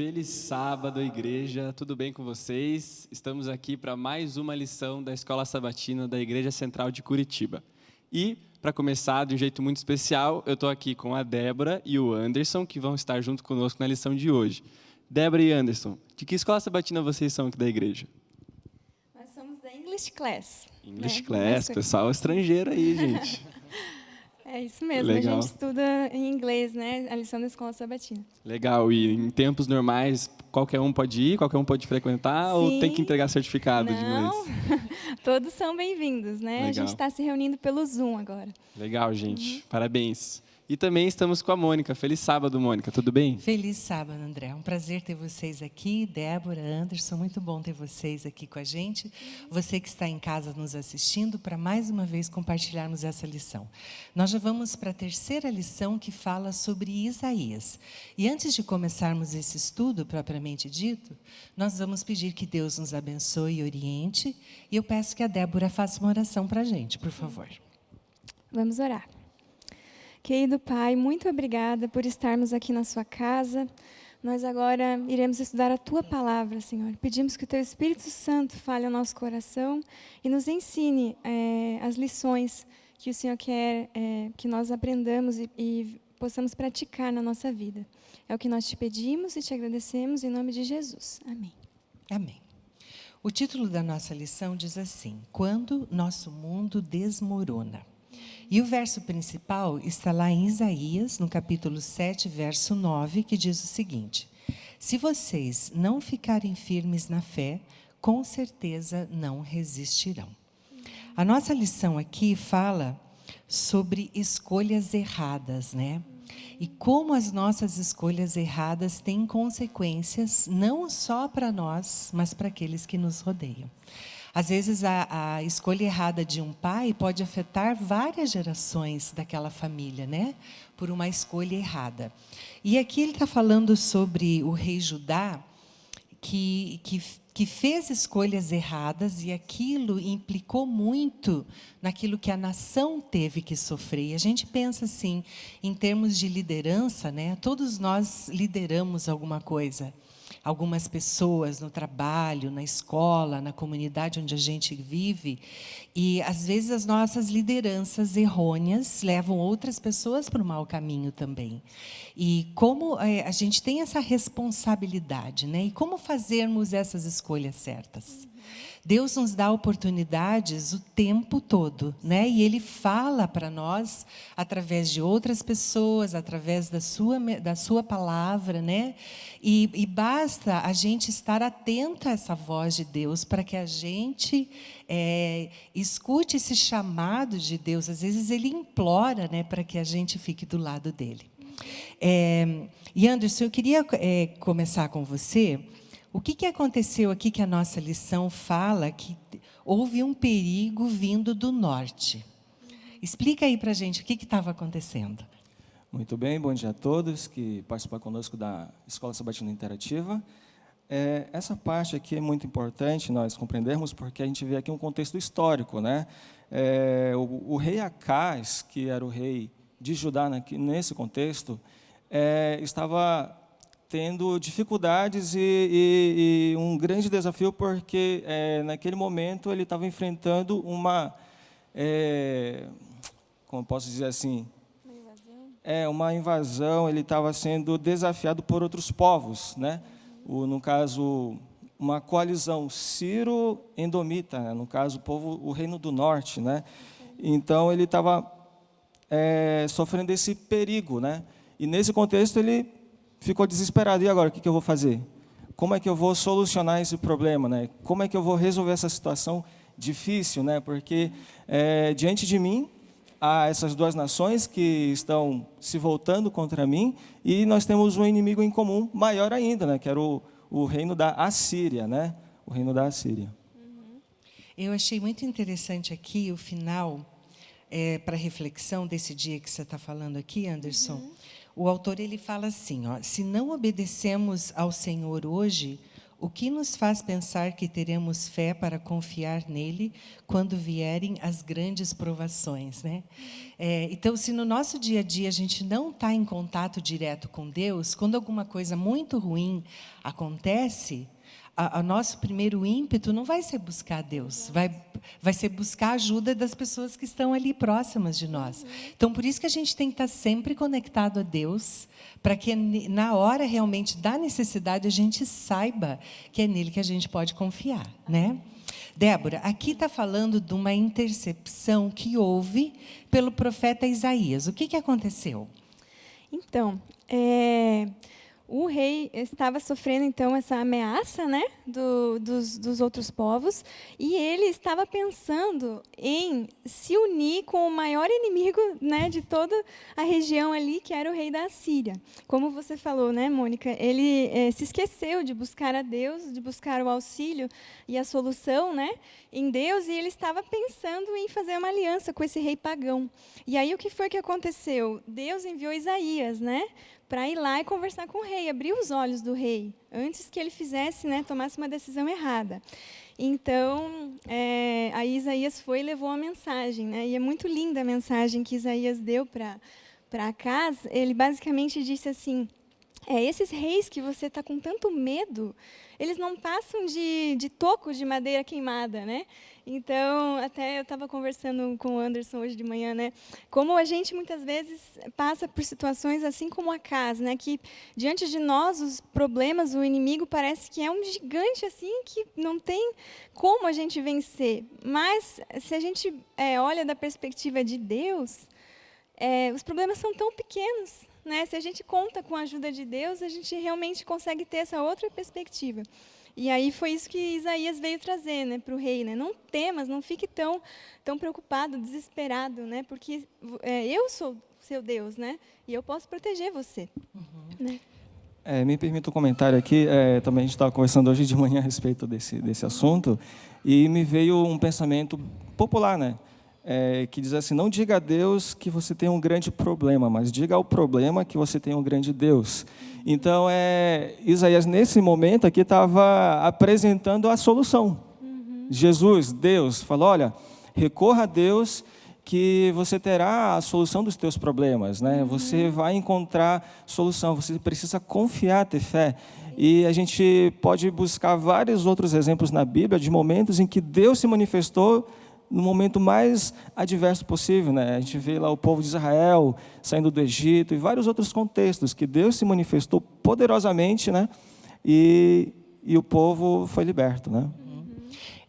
Feliz sábado, igreja. Tudo bem com vocês? Estamos aqui para mais uma lição da Escola Sabatina da Igreja Central de Curitiba. E, para começar de um jeito muito especial, eu estou aqui com a Débora e o Anderson, que vão estar junto conosco na lição de hoje. Débora e Anderson, de que escola sabatina vocês são aqui da igreja? Nós somos da English Class. English Class, pessoal estrangeiro aí, gente. É isso mesmo, Legal. A gente estuda em inglês, né? A lição da escola sabatina. Legal, e em tempos normais, qualquer um pode ir, qualquer um pode frequentar, Sim. ou tem que entregar certificado de inglês? Todos são bem-vindos, né? Legal. A gente está se reunindo pelo Zoom agora. Legal, gente. Parabéns. E também estamos com a Mônica. Feliz sábado, Mônica. Tudo bem? Feliz sábado, André. É um prazer ter vocês aqui. Débora, Anderson, muito bom ter vocês aqui com a gente. Você que está em casa nos assistindo, para mais uma vez compartilharmos essa lição. Nós já vamos para a terceira lição, que fala sobre Isaías. E antes de começarmos esse estudo propriamente dito, nós vamos pedir que Deus nos abençoe e oriente. E eu peço que a Débora faça uma oração para a gente, por favor. Vamos orar. Querido Pai, muito obrigada por estarmos aqui na sua casa. Nós agora iremos estudar a Tua palavra, Senhor. Pedimos que o Teu Espírito Santo fale ao nosso coração e nos ensine as lições que o Senhor quer que nós aprendamos e possamos praticar na nossa vida. É o que nós te pedimos e te agradecemos em nome de Jesus. Amém. Amém. O título da nossa lição diz assim: Quando nosso mundo desmorona. E o verso principal está lá em Isaías, no capítulo 7, verso 9, que diz o seguinte: Se vocês não ficarem firmes na fé, com certeza não resistirão. A nossa lição aqui fala sobre escolhas erradas, né? E como as nossas escolhas erradas têm consequências, não só para nós, mas para aqueles que nos rodeiam. Às vezes, a escolha errada de um pai pode afetar várias gerações daquela família, né? Por uma escolha errada. E aqui ele está falando sobre o rei Judá, que fez escolhas erradas, e aquilo implicou muito naquilo que a nação teve que sofrer. E a gente pensa assim, em termos de liderança, né? Todos nós lideramos alguma coisa. Algumas pessoas no trabalho, na escola, na comunidade onde a gente vive. E, às vezes, as nossas lideranças errôneas levam outras pessoas para o mau caminho também. E como a gente tem essa responsabilidade, né? E como fazermos essas escolhas certas? Deus nos dá oportunidades o tempo todo, né? E Ele fala para nós através de outras pessoas, através da sua palavra, né? E basta a gente estar atento a essa voz de Deus para que a gente escute esse chamado de Deus. Às vezes Ele implora, né, para que a gente fique do lado dele. E Anderson, eu queria começar com você. O que aconteceu aqui que a nossa lição fala que houve um perigo vindo do norte? Explica aí para a gente o que estava acontecendo. Muito bem, bom dia a todos que participam conosco da Escola Sabatina Interativa. Essa parte aqui é muito importante nós compreendermos, porque a gente vê aqui um contexto histórico, né? O rei Acaz, que era o rei de Judá nesse contexto, estava tendo dificuldades e um grande desafio, porque naquele momento ele estava enfrentando como posso dizer assim, uma invasão. Ele estava sendo desafiado por outros povos, né? No caso, uma coalizão sírio-endomita, né? No caso, o reino do norte, né? Então ele estava sofrendo esse perigo, né? E nesse contexto ele ficou desesperado. E agora, o que eu vou fazer? Como é que eu vou solucionar esse problema, né? Como é que eu vou resolver essa situação difícil, né? Porque diante de mim há essas duas nações que estão se voltando contra mim, e nós temos um inimigo em comum maior ainda, né? Que era o reino da Assíria, né? O reino da Assíria. Eu achei muito interessante aqui o final, para reflexão desse dia que você está falando aqui, Anderson. O autor ele fala assim: se não obedecemos ao Senhor hoje, O que nos faz pensar que teremos fé para confiar nele quando vierem as grandes provações, né? Então, se no nosso dia a dia a gente não está em contato direto com Deus, quando alguma coisa muito ruim acontece, o nosso primeiro ímpeto não vai ser buscar Deus, vai ser buscar a ajuda das pessoas que estão ali próximas de nós. Então, por isso que a gente tem que estar sempre conectado a Deus, para que na hora realmente da necessidade a gente saiba que é nele que a gente pode confiar, né? Débora, aqui está falando de uma intercepção que houve pelo profeta Isaías. O que aconteceu? Então, o rei estava sofrendo, então, essa ameaça, né, dos outros povos, e ele estava pensando em se unir com o maior inimigo, né, de toda a região ali, que era o rei da Assíria. Como você falou, né, Mônica, ele se esqueceu de buscar a Deus, de buscar o auxílio e a solução, né, em Deus, e ele estava pensando em fazer uma aliança com esse rei pagão. E aí, o que foi que aconteceu? Deus enviou Isaías, né, para ir lá e conversar com o rei, abrir os olhos do rei, antes que ele fizesse, né, tomasse uma decisão errada. Então, aí Isaías foi e levou a mensagem, né, e é muito linda a mensagem que Isaías deu para Acaz. Ele basicamente disse assim: esses reis que você está com tanto medo, eles não passam de tocos de madeira queimada, né? Então, até eu estava conversando com o Anderson hoje de manhã, né? Como a gente muitas vezes passa por situações assim como Acaz, né? Que diante de nós os problemas, o inimigo parece que é um gigante assim que não tem como a gente vencer. Mas se a gente olha da perspectiva de Deus, os problemas são tão pequenos, né? Se a gente conta com a ajuda de Deus, a gente realmente consegue ter essa outra perspectiva. E aí foi isso que Isaías veio trazer, né, para o rei, né? Não temas, não fique tão preocupado, desesperado, né? Porque eu sou seu Deus, né? E eu posso proteger você. Né? Me permita um comentário aqui. Também a gente estava conversando hoje de manhã a respeito desse assunto, e me veio um pensamento popular, né? Que diz assim: não diga a Deus que você tem um grande problema, mas diga ao problema que você tem um grande Deus. Então, Isaías, nesse momento aqui, estava apresentando a solução. Jesus, Deus, falou: olha, recorra a Deus que você terá a solução dos teus problemas, né? Você vai encontrar solução, você precisa confiar, ter fé. E a gente pode buscar vários outros exemplos na Bíblia de momentos em que Deus se manifestou no momento mais adverso possível, né? A gente vê lá o povo de Israel saindo do Egito e vários outros contextos que Deus se manifestou poderosamente, né? E o povo foi liberto, né?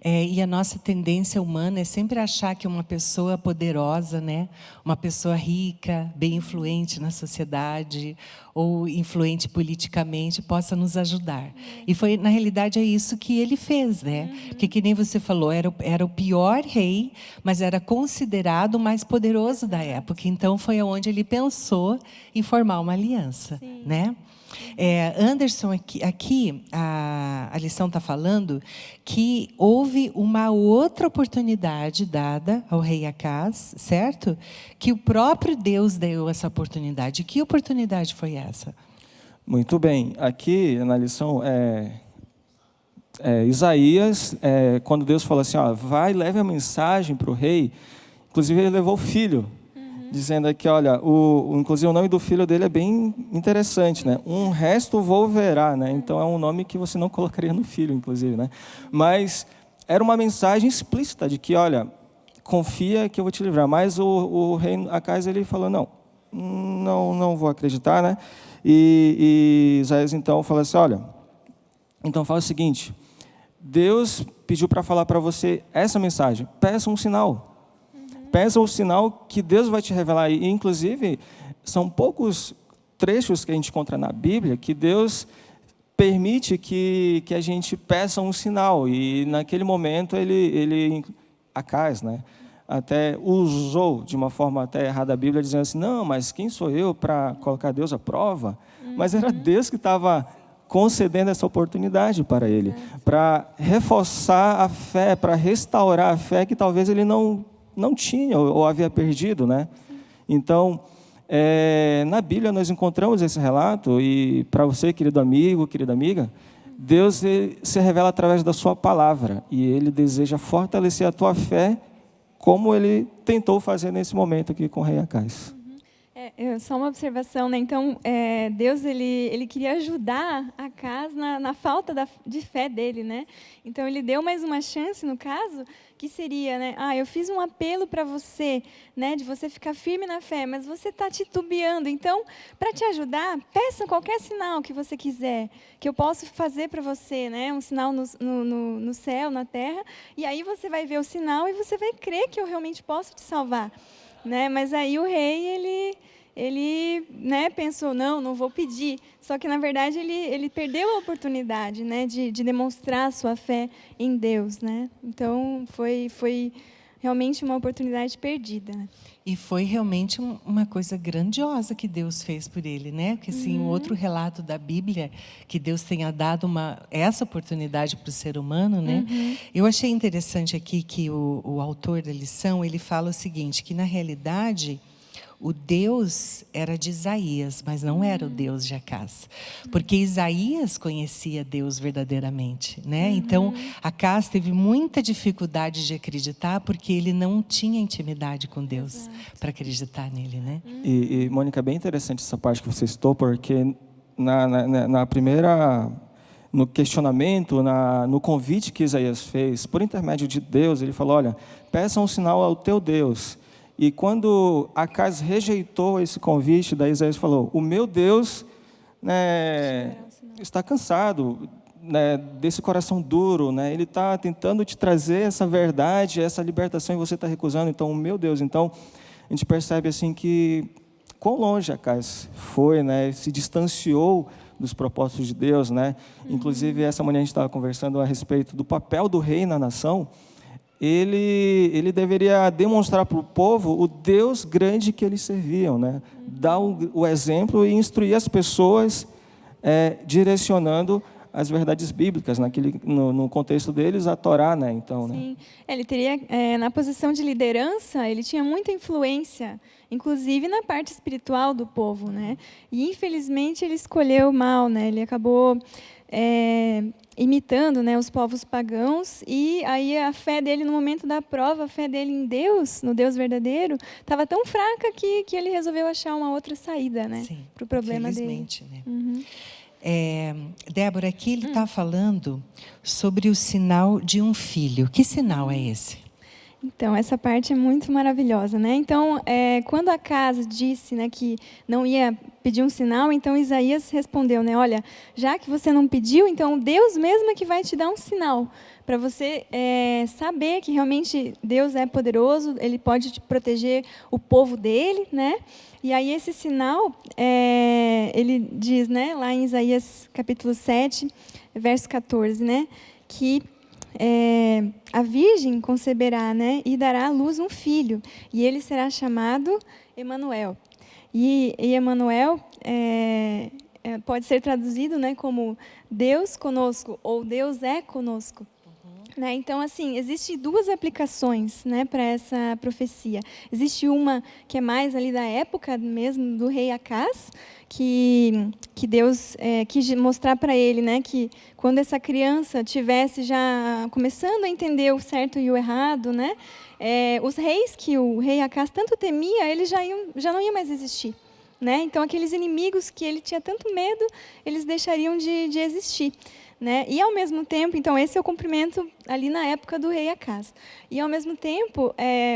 E a nossa tendência humana é sempre achar que uma pessoa poderosa, né, uma pessoa rica, bem influente na sociedade ou influente politicamente, possa nos ajudar. E foi, na realidade, é isso que ele fez, né? Porque, que nem você falou, era o pior rei, mas era considerado o mais poderoso da época. Então, foi onde ele pensou em formar uma aliança, né? Anderson, aqui a lição está falando que houve uma outra oportunidade dada ao rei Acaz, certo? Que o próprio Deus deu essa oportunidade. Que oportunidade foi essa? Muito bem. Aqui na lição, Isaías, quando Deus falou assim: vai, leve a mensagem para o rei. Inclusive, ele levou o filho. Dizendo aqui, olha, inclusive o nome do filho dele é bem interessante, né? Um resto volverá, né? Então é um nome que você não colocaria no filho, inclusive, né? Mas era uma mensagem explícita de que, olha, confia que eu vou te livrar. Mas o rei Acaz, ele falou: não vou acreditar, né? E Isaías então falou assim: olha, então fala o seguinte: Deus pediu para falar para você essa mensagem. Peça um sinal. Peça o sinal que Deus vai te revelar. E, inclusive, são poucos trechos que a gente encontra na Bíblia que Deus permite que a gente peça um sinal. E, naquele momento, ele Acaz, né, até usou, de uma forma até errada, a Bíblia, dizendo assim: não, mas quem sou eu para colocar Deus à prova? Mas era Deus que estava concedendo essa oportunidade para ele, para reforçar a fé, para restaurar a fé que talvez ele não tinha ou havia perdido, né? Então, na Bíblia nós encontramos esse relato, e para você, querido amigo, querida amiga, Deus ele se revela através da sua palavra e Ele deseja fortalecer a tua fé, como Ele tentou fazer nesse momento aqui com o rei Acais. Só uma observação, né? Então, Deus ele queria ajudar Acaz na falta de fé dele, né? Então, ele deu mais uma chance, no caso, que seria, né? Eu fiz um apelo para você, né? De você ficar firme na fé, mas você está titubeando. Então, para te ajudar, peça qualquer sinal que você quiser, que eu possa fazer para você, né? Um sinal no céu, na terra, e aí você vai ver o sinal e você vai crer que eu realmente posso te salvar, né? Mas aí o rei, ele né, pensou, não vou pedir. Só que, na verdade, ele perdeu a oportunidade, né, de demonstrar a sua fé em Deus, né? Então, foi realmente uma oportunidade perdida. E foi realmente uma coisa grandiosa que Deus fez por ele, né? Porque, assim, um outro relato da Bíblia, que Deus tenha dado essa oportunidade para o ser humano, né? Eu achei interessante aqui que o autor da lição, ele fala o seguinte, que, na realidade, o Deus era de Isaías, mas não era o Deus de Acaz. Porque Isaías conhecia Deus verdadeiramente, né? Então, Acaz teve muita dificuldade de acreditar, porque ele não tinha intimidade com Deus para acreditar nele, né? E, Mônica, é bem interessante essa parte que você citou, porque na primeira... no questionamento, no convite que Isaías fez, por intermédio de Deus, ele falou, olha, peça um sinal ao teu Deus. E quando Acaz rejeitou esse convite, daí Isaías falou, o meu Deus, né, está cansado, né, desse coração duro, né, ele está tentando te trazer essa verdade, essa libertação, e você está recusando, então, o meu Deus. Então, a gente percebe assim que quão longe Acaz foi, né, se distanciou dos propósitos de Deus, né? Inclusive, essa manhã a gente estava conversando a respeito do papel do rei na nação. Ele deveria demonstrar para o povo o Deus grande que eles serviam, né? Dar o exemplo e instruir as pessoas, direcionando as verdades bíblicas, no contexto deles, a Torá, né? Então, Sim, ele teria, na posição de liderança, ele tinha muita influência, inclusive na parte espiritual do povo, né? E, infelizmente, ele escolheu mal, né? Ele acabou imitando, né, os povos pagãos, e aí a fé dele, no momento da prova, a fé dele em Deus, no Deus verdadeiro, estava tão fraca que ele resolveu achar uma outra saída, né, para o problema dele. Né? Débora, aqui ele está falando sobre o sinal de um filho. Que sinal é esse? Então, essa parte é muito maravilhosa, né? Então, quando Acaz disse, né, que não ia pedir um sinal, então Isaías respondeu, né, olha, já que você não pediu, então Deus mesmo é que vai te dar um sinal, para você saber que realmente Deus é poderoso, Ele pode te proteger o povo dele, né? E aí esse sinal, ele diz, né, lá em Isaías capítulo 7, verso 14, né, que a virgem conceberá, né, e dará à luz um filho, e ele será chamado Emanuel. E Emanuel pode ser traduzido, né, como Deus conosco, ou Deus é conosco. Né? Então, assim, existem duas aplicações, né, para essa profecia. Existe uma que é mais ali da época mesmo do rei Acaz, que Deus quis mostrar para ele, né, que quando essa criança tivesse já começando a entender o certo e o errado, né, os reis que o rei Acaz tanto temia, eles já não iam mais existir. Né? Então, aqueles inimigos que ele tinha tanto medo, eles deixariam de existir. Né? E, ao mesmo tempo, então, esse é o cumprimento ali na época do rei Acaz. E, ao mesmo tempo,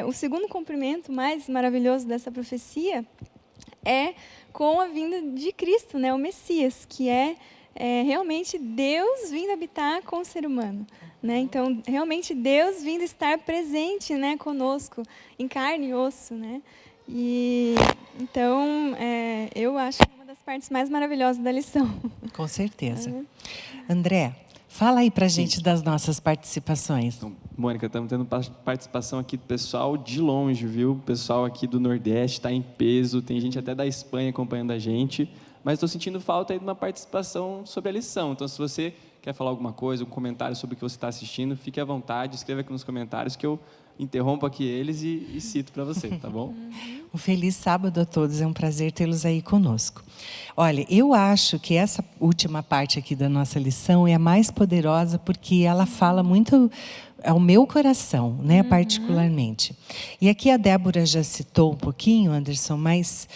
o segundo cumprimento mais maravilhoso dessa profecia é com a vinda de Cristo, né? O Messias, que é realmente Deus vindo habitar com o ser humano. Né? Então, realmente, Deus vindo estar presente, né, conosco, em carne e osso. Né? E, então, eu acho que é uma das partes mais maravilhosas da lição. Com certeza. André, fala aí para a gente das nossas participações. Então, Mônica, estamos tendo participação aqui do pessoal de longe, viu? O pessoal aqui do Nordeste está em peso, tem gente até da Espanha acompanhando a gente, mas estou sentindo falta aí de uma participação sobre a lição. Então, se você quer falar alguma coisa, um comentário sobre o que você está assistindo, fique à vontade, escreva aqui nos comentários que eu interrompo aqui eles e cito para você, tá bom? Um feliz sábado a todos, é um prazer tê-los aí conosco. Olha, eu acho que essa última parte aqui da nossa lição é a mais poderosa porque ela fala muito ao meu coração, né, particularmente. E aqui a Débora já citou um pouquinho, Anderson, mas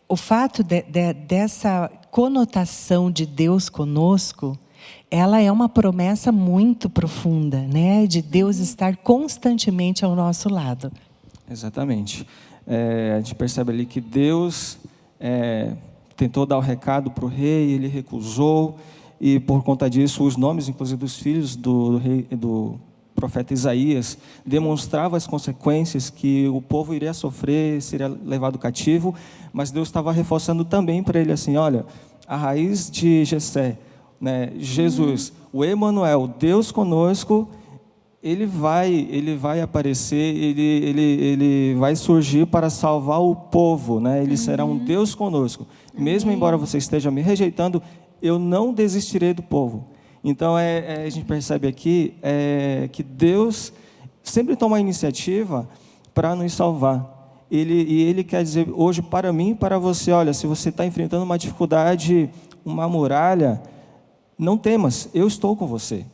o fato dessa conotação de Deus conosco, ela é uma promessa muito profunda, né, de Deus estar constantemente ao nosso lado. Exatamente. A gente percebe ali que Deus tentou dar o recado para o rei, ele recusou, e por conta disso, os nomes, inclusive dos filhos do profeta Isaías, demonstravam as consequências que o povo iria sofrer, seria levado cativo, mas Deus estava reforçando também para ele assim, olha, a raiz de Jessé, né, Jesus, o Emanuel, Deus conosco, ele vai aparecer, ele vai surgir para salvar o povo, né? Ele será um Deus conosco. Mesmo embora você esteja me rejeitando, eu não desistirei do povo. Então, a gente percebe aqui que Deus sempre toma a iniciativa para nos salvar. Ele quer dizer hoje para mim e para você, olha, se você está enfrentando uma dificuldade, uma muralha, não temas, eu estou com você.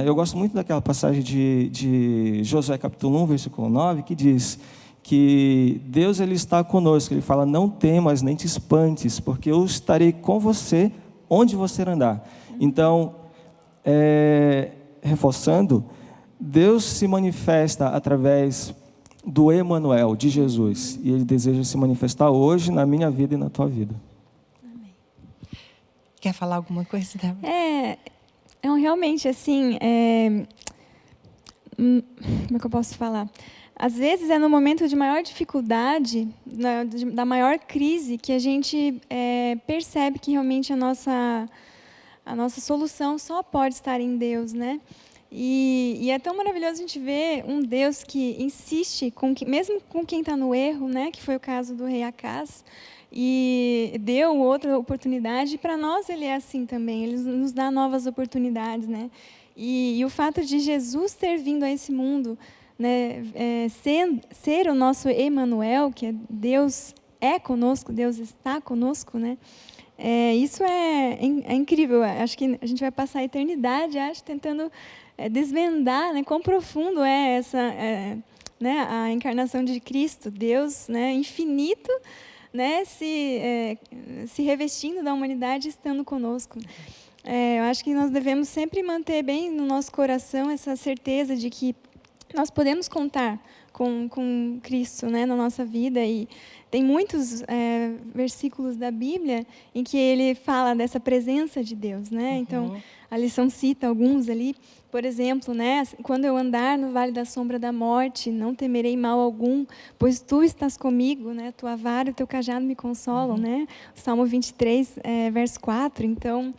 Eu gosto muito daquela passagem de Josué capítulo 1, versículo 9, que diz que Deus ele está conosco. Ele fala, não temas, nem te espantes, porque eu estarei com você onde você andar. Então, reforçando, Deus se manifesta através do Emanuel, de Jesus. E Ele deseja se manifestar hoje na minha vida e na tua vida. Quer falar alguma coisa, Débora? Realmente, assim, como é que eu posso falar? Às vezes é no momento de maior dificuldade, da maior crise, que a gente percebe que realmente a nossa solução só pode estar em Deus, né? E é tão maravilhoso a gente ver um Deus que insiste, mesmo com quem está no erro, né? Que foi o caso do rei Acaz, e deu outra oportunidade. Para nós ele é assim também, ele nos dá novas oportunidades, né? E o fato de Jesus ter vindo a esse mundo, né, ser o nosso Emanuel, que é Deus conosco, Deus está conosco, né? Isso é incrível. Acho que a gente vai passar a eternidade, tentando desvendar, né, quão profundo é essa, né, a encarnação de Cristo, Deus, né, infinito, né, se revestindo da humanidade, estando conosco. Eu acho que nós devemos sempre manter bem no nosso coração essa certeza de que nós podemos contar com Cristo, né, na nossa vida. E tem muitos versículos da Bíblia em que ele fala dessa presença de Deus, né? Então, a lição cita alguns ali. Por exemplo, né, quando eu andar no vale da sombra da morte, não temerei mal algum, pois tu estás comigo, né? Tua vara e o teu cajado me consolam, né? Salmo 23, verso 4. Então,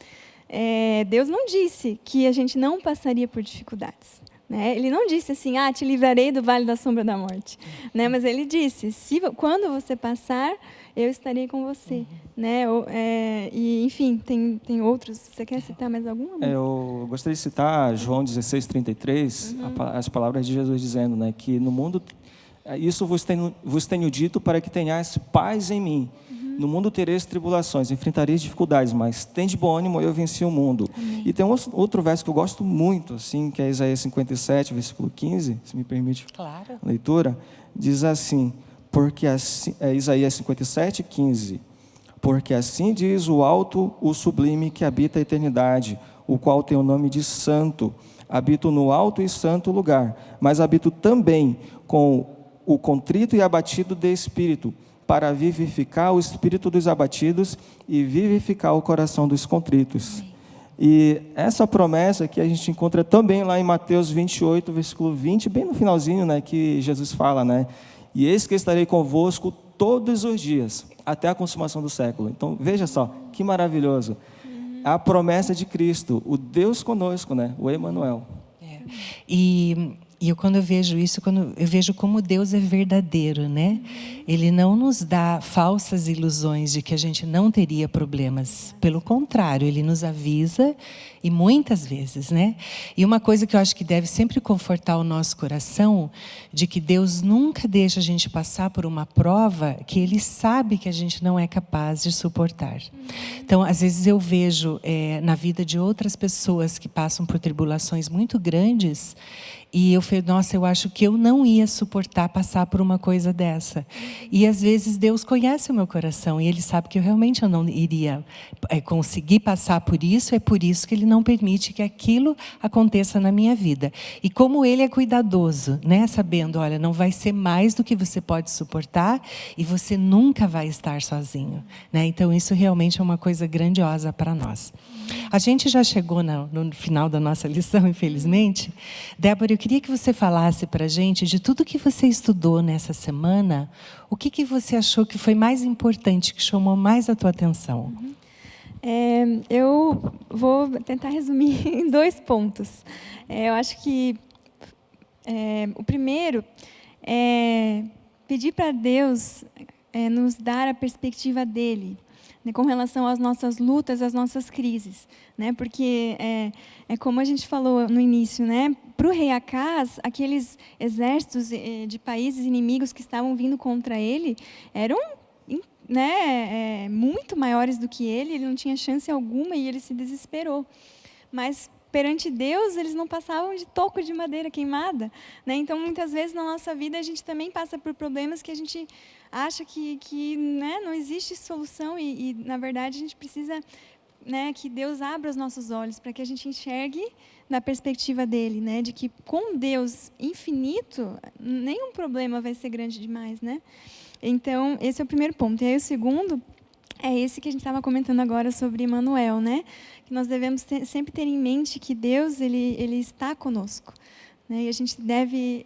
Deus não disse que a gente não passaria por dificuldades. Né? Ele não disse assim, te livrarei do vale da sombra da morte. Né? Mas ele disse, quando você passar, eu estarei com você. Né? E, enfim, tem outros. Você quer citar mais algum? Eu gostaria de citar João 16, 33, as palavras de Jesus dizendo, né, que no mundo, isso vos tenho dito para que tenhais paz em mim. No mundo tereis tribulações, enfrentareis dificuldades, mas tende bom ânimo, eu venci o mundo. Amém. E tem outro verso que eu gosto muito, assim, que é Isaías 57, versículo 15, se me permite a leitura, diz assim, porque assim, Isaías 57, 15, porque assim diz o alto, o sublime, que habita a eternidade, o qual tem o nome de santo. Habito no alto e santo lugar, mas habito também com o contrito e abatido de espírito, para vivificar o espírito dos abatidos e vivificar o coração dos contritos. Amém. E essa promessa que a gente encontra também lá em Mateus 28, versículo 20, bem no finalzinho, né, que Jesus fala, né, e eis que estarei convosco todos os dias, até a consumação do século. Então, veja só, que maravilhoso. A promessa de Cristo, o Deus conosco, né, o Emanuel. E quando eu vejo isso, eu vejo como Deus é verdadeiro, né? Ele não nos dá falsas ilusões de que a gente não teria problemas. Pelo contrário, Ele nos avisa, e muitas vezes, né? E uma coisa que eu acho que deve sempre confortar o nosso coração, de que Deus nunca deixa a gente passar por uma prova que Ele sabe que a gente não é capaz de suportar. Então, às vezes eu vejo na vida de outras pessoas que passam por tribulações muito grandes, e eu falei, nossa, eu acho que eu não ia suportar passar por uma coisa dessa. E às vezes Deus conhece o meu coração e Ele sabe que eu realmente não iria conseguir passar por isso. É por isso que Ele não permite que aquilo aconteça na minha vida. E como Ele é cuidadoso, né? Sabendo, olha, não vai ser mais do que você pode suportar e você nunca vai estar sozinho, né? Então isso realmente é uma coisa grandiosa para nós. A gente já chegou no final da nossa lição, infelizmente. Débora, eu queria que você falasse para a gente de tudo que você estudou nessa semana, o que você achou que foi mais importante, que chamou mais a tua atenção? Eu vou tentar resumir em 2 pontos. Eu acho que o primeiro é pedir para Deus nos dar a perspectiva dele, né, com relação às nossas lutas, às nossas crises, né? Porque é como a gente falou no início, né? Para o rei Acaz, aqueles exércitos de países inimigos que estavam vindo contra ele eram, né, muito maiores do que ele não tinha chance alguma e ele se desesperou. Mas perante Deus, eles não passavam de toco de madeira queimada, né? Então, muitas vezes na nossa vida a gente também passa por problemas que a gente acha que né, não existe solução e, na verdade, a gente precisa, né, que Deus abra os nossos olhos para que a gente enxergue na perspectiva dele, né, de que com Deus infinito, nenhum problema vai ser grande demais, né? Então, esse é o primeiro ponto. E aí o segundo é esse que a gente estava comentando agora sobre Emmanuel, né? Que nós devemos sempre ter em mente que Deus ele está conosco, né? E a gente deve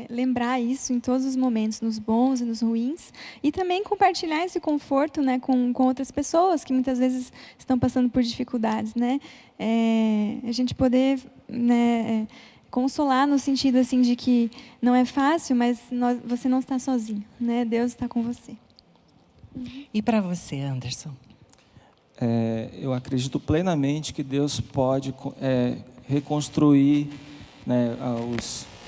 lembrar isso em todos os momentos, nos bons e nos ruins, e também compartilhar esse conforto, né, com outras pessoas que muitas vezes estão passando por dificuldades, né? A gente poder, né, consolar no sentido assim de que não é fácil, mas você não está sozinho, né? Deus está com você. E para você, Anderson? Eu acredito plenamente que Deus pode reconstruir, né,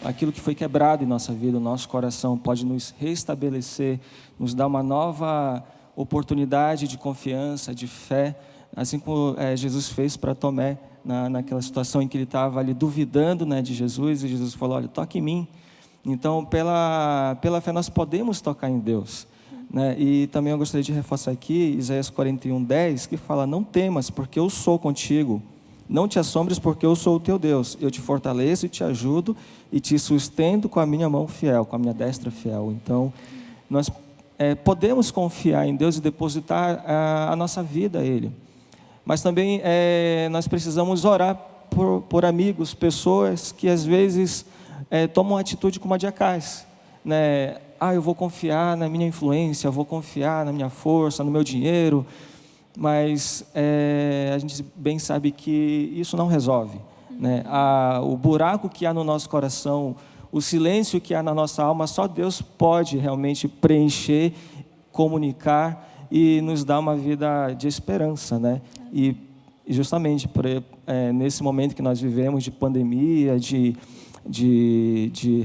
aquilo que foi quebrado em nossa vida, o nosso coração, pode nos restabelecer, nos dar uma nova oportunidade de confiança, de fé, assim como Jesus fez para Tomé, naquela situação em que ele estava ali duvidando, né, de Jesus, e Jesus falou, olha, toque em mim. Então, pela fé, nós podemos tocar em Deus, né? E também eu gostaria de reforçar aqui, Isaías 41:10, que fala, não temas, porque eu sou contigo. Não te assombres, porque eu sou o teu Deus. Eu te fortaleço e te ajudo e te sustento com a minha mão fiel, com a minha destra fiel. Então, nós podemos confiar em Deus e depositar a nossa vida a Ele. Mas também nós precisamos orar por amigos, pessoas que às vezes tomam uma atitude como a de Acaz, né? Eu vou confiar na minha influência, eu vou confiar na minha força, no meu dinheiro, mas a gente bem sabe que isso não resolve, né? O buraco que há no nosso coração, o silêncio que há na nossa alma, só Deus pode realmente preencher, comunicar e nos dar uma vida de esperança, né? E justamente nesse momento que nós vivemos de pandemia, de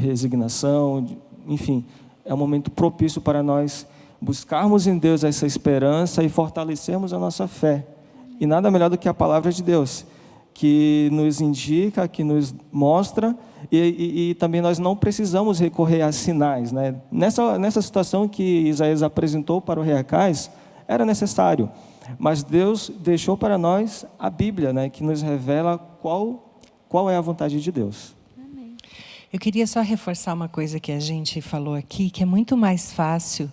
resignação, enfim, é um momento propício para nós buscarmos em Deus essa esperança e fortalecermos a nossa fé. E nada melhor do que a palavra de Deus, que nos indica, que nos mostra, e também nós não precisamos recorrer a sinais, né? Nessa situação que Isaías apresentou para o rei Acaz, era necessário, mas Deus deixou para nós a Bíblia, né, que nos revela qual é a vontade de Deus. Eu queria só reforçar uma coisa que a gente falou aqui, que é muito mais fácil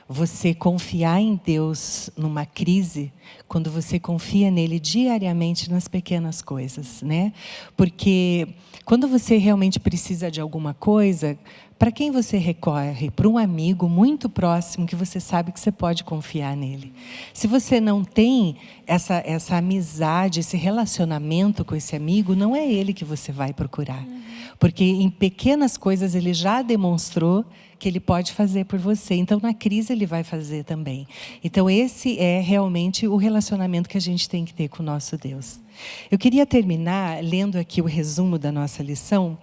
você confiar em Deus numa crise quando você confia nele diariamente nas pequenas coisas, né? Porque quando você realmente precisa de alguma coisa, para quem você recorre? Para um amigo muito próximo que você sabe que você pode confiar nele. Se você não tem essa amizade, esse relacionamento com esse amigo, não é ele que você vai procurar. Porque em pequenas coisas ele já demonstrou que Ele pode fazer por você. Então, na crise, Ele vai fazer também. Então, esse é realmente o relacionamento que a gente tem que ter com o nosso Deus. Eu queria terminar lendo aqui o resumo da nossa lição,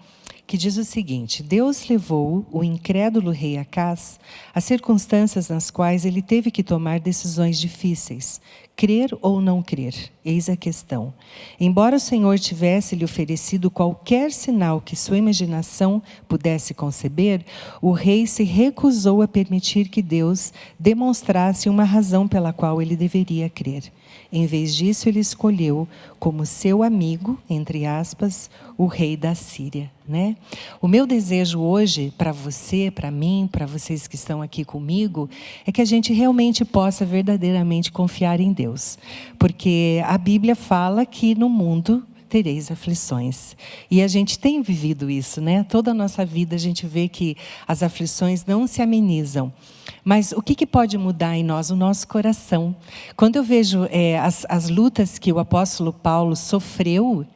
que diz o seguinte: Deus levou o incrédulo rei Acás a circunstâncias nas quais ele teve que tomar decisões difíceis. Crer ou não crer? Eis a questão. Embora o Senhor tivesse lhe oferecido qualquer sinal que sua imaginação pudesse conceber, o rei se recusou a permitir que Deus demonstrasse uma razão pela qual ele deveria crer. Em vez disso, ele escolheu como seu amigo, entre aspas, o rei da Síria, né? O meu desejo hoje para você, para mim, para vocês que estão aqui comigo, é que a gente realmente possa verdadeiramente confiar em Deus. Porque a Bíblia fala que no mundo tereis aflições. E a gente tem vivido isso, né? Toda a nossa vida a gente vê que as aflições não se amenizam. Mas o que pode mudar em nós? O nosso coração. Quando eu vejo as lutas que o apóstolo Paulo sofreu,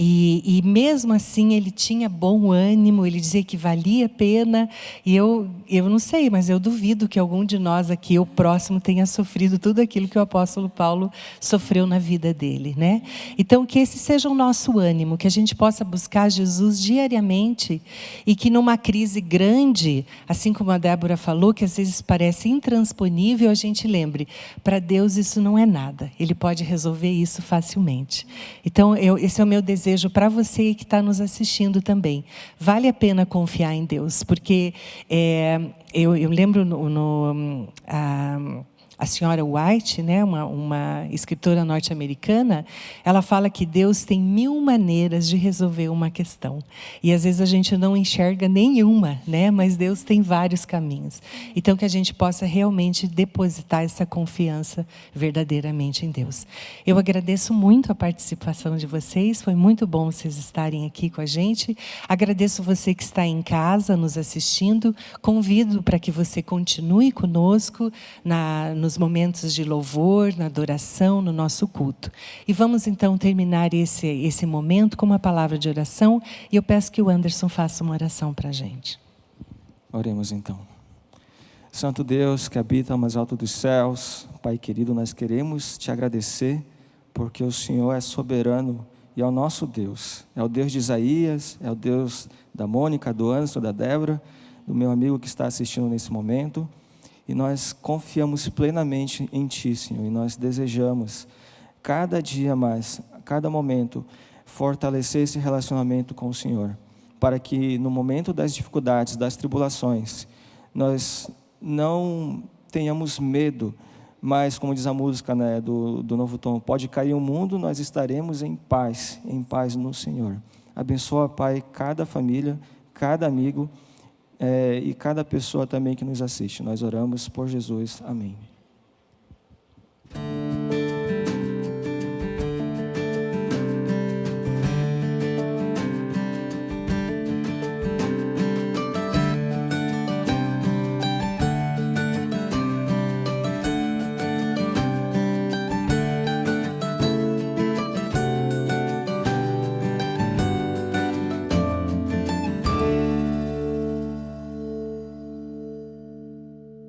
e mesmo assim ele tinha bom ânimo, ele dizia que valia a pena, e eu não sei, mas eu duvido que algum de nós aqui, o próximo, tenha sofrido tudo aquilo que o apóstolo Paulo sofreu na vida dele, né? Então, que esse seja o nosso ânimo, que a gente possa buscar Jesus diariamente, e que numa crise grande, assim como a Débora falou, que às vezes parece intransponível, a gente lembre, para Deus isso não é nada, Ele pode resolver isso facilmente. Então, esse é o meu desejo para você que está nos assistindo também. Vale a pena confiar em Deus, porque eu lembro a senhora White, né, uma escritora norte-americana, ela fala que Deus tem 1000 maneiras de resolver uma questão. E às vezes a gente não enxerga nenhuma, né, mas Deus tem vários caminhos. Então que a gente possa realmente depositar essa confiança verdadeiramente em Deus. Eu agradeço muito a participação de vocês, foi muito bom vocês estarem aqui com a gente. Agradeço você que está em casa nos assistindo. Convido para que você continue conosco nos momentos de louvor, na adoração, no nosso culto. E vamos então terminar esse momento com uma palavra de oração, e eu peço que o Anderson faça uma oração para a gente. Oremos então. Santo Deus que habita ao mais alto dos céus, Pai querido, nós queremos te agradecer, porque o Senhor é soberano e é o nosso Deus. É o Deus de Isaías, é o Deus da Mônica, do Anderson, da Débora, do meu amigo que está assistindo nesse momento. E nós confiamos plenamente em Ti, Senhor, e nós desejamos, cada dia mais, a cada momento, fortalecer esse relacionamento com o Senhor, para que no momento das dificuldades, das tribulações, nós não tenhamos medo, mas, como diz a música, né, do Novo Tom, pode cair o mundo, nós estaremos em paz no Senhor. Abençoa, Pai, cada família, cada amigo, e cada pessoa também que nos assiste. Nós oramos por Jesus. Amém.